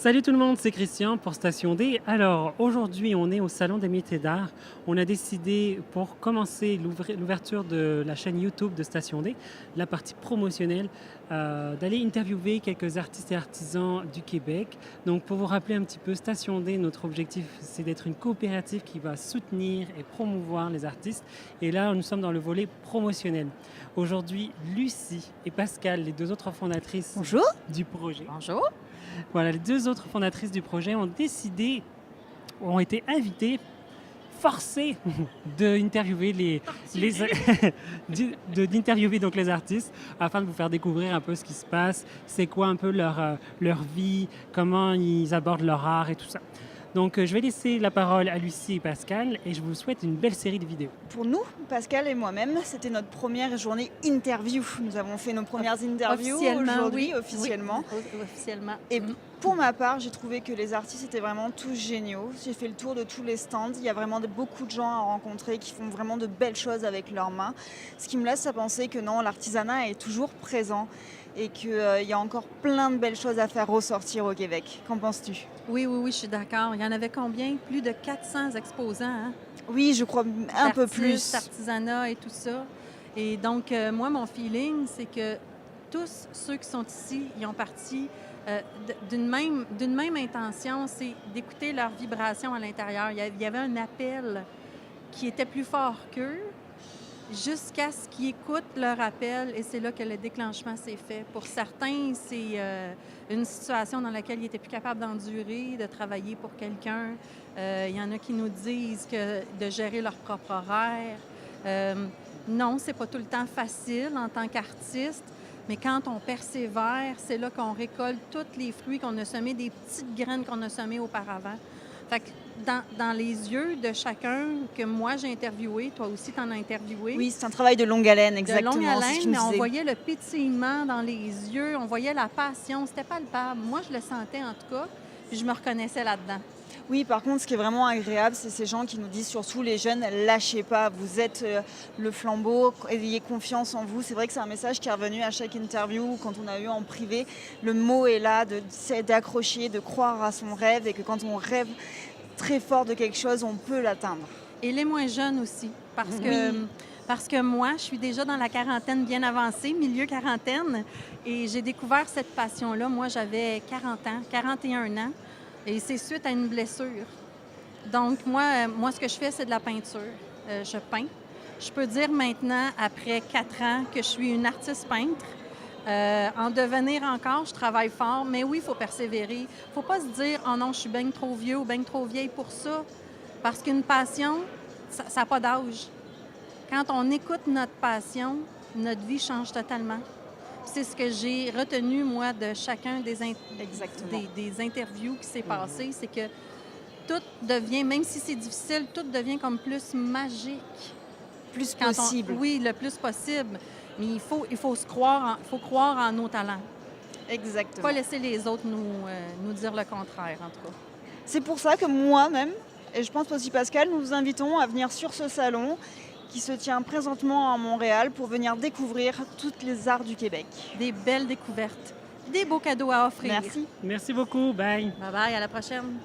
Salut tout le monde, c'est Christian pour Station D. Alors aujourd'hui on est au Salon des métiers d'art. On a décidé pour commencer l'ouverture de la chaîne YouTube de Station D, la partie promotionnelle, d'aller interviewer quelques artistes et artisans du Québec. Donc pour vous rappeler un petit peu, Station D, notre objectif c'est d'être une coopérative qui va soutenir et promouvoir les artistes. Et là nous sommes dans le volet promotionnel. Aujourd'hui Lucie et Pascal, les deux autres fondatrices Bonjour. du projet. Bonjour. Voilà, les deux autres fondatrices du projet ont été invitées, forcées d'interviewer d'interviewer donc les artistes afin de vous faire découvrir un peu ce qui se passe, c'est quoi un peu leur vie, comment ils abordent leur art et tout ça. Donc je vais laisser la parole à Lucie et Pascal et je vous souhaite une belle série de vidéos. Pour nous, Pascal et moi-même, c'était notre première journée interview. Nous avons fait nos premières interviews aujourd'hui, oui. officiellement. Oui, officiellement. Et pour ma part, j'ai trouvé que les artistes étaient vraiment tous géniaux. J'ai fait le tour de tous les stands. Il y a vraiment beaucoup de gens à rencontrer qui font vraiment de belles choses avec leurs mains. Ce qui me laisse à penser que non, l'artisanat est toujours présent et qu'il y a encore plein de belles choses à faire ressortir au Québec. Qu'en penses-tu ? Oui, je suis d'accord. Il y en avait combien? Plus de 400 exposants, hein? Oui, je crois un peu plus. Artisanat et tout ça. Et donc, moi, mon feeling, c'est que tous ceux qui sont ici, ils ont parti d'une même intention, c'est d'écouter leurs vibrations à l'intérieur. Il y avait un appel qui était plus fort qu'eux, jusqu'à ce qu'ils écoutent leur appel, et c'est là que le déclenchement s'est fait. Pour certains, c'est une situation dans laquelle ils n'étaient plus capables d'endurer, de travailler pour quelqu'un. Il y en a qui nous disent que de gérer leur propre horaire. Non, c'est pas tout le temps facile en tant qu'artiste, mais quand on persévère, c'est là qu'on récolte tous les fruits qu'on a semés, des petites graines qu'on a semées auparavant. Fait que dans les yeux de chacun que moi j'ai interviewé, toi aussi tu en as interviewé. Oui, c'est un travail de longue haleine, exactement. De longue haleine, ce mais on voyait le pétillement dans les yeux, on voyait la passion, c'était palpable. Moi, je le sentais en tout cas, puis je me reconnaissais là-dedans. Oui, par contre, ce qui est vraiment agréable, c'est ces gens qui nous disent, surtout les jeunes, lâchez pas, vous êtes le flambeau, ayez confiance en vous. C'est vrai que c'est un message qui est revenu à chaque interview, quand on a eu en privé. Le mot est là, c'est d'accrocher, de croire à son rêve, et que quand on rêve très fort de quelque chose, on peut l'atteindre. Et les moins jeunes aussi, parce que moi, je suis déjà dans la quarantaine bien avancée, milieu quarantaine, et j'ai découvert cette passion-là. Moi, j'avais 40 ans, 41 ans, et c'est suite à une blessure. Donc, moi ce que je fais, c'est de la peinture. Je peins. Je peux dire maintenant, après 4 ans, que je suis une artiste peintre. En devenir encore, je travaille fort, mais oui, il faut persévérer. Il ne faut pas se dire « Oh non, je suis bien trop vieux ou bien trop vieille pour ça », parce qu'une passion, ça n'a pas d'âge. Quand on écoute notre passion, notre vie change totalement. C'est ce que j'ai retenu, moi, de chacun des interviews qui s'est passé, c'est que tout devient, même si c'est difficile, tout devient comme plus magique. Plus possible. Oui, le plus possible. Mais il faut croire en nos talents. Exactement. Pas laisser les autres nous dire le contraire, en tout cas. C'est pour ça que moi-même, et je pense aussi Pascal, nous vous invitons à venir sur ce salon qui se tient présentement à Montréal pour venir découvrir toutes les arts du Québec. Des belles découvertes, des beaux cadeaux à offrir. Merci. Merci beaucoup, bye. Bye bye, à la prochaine.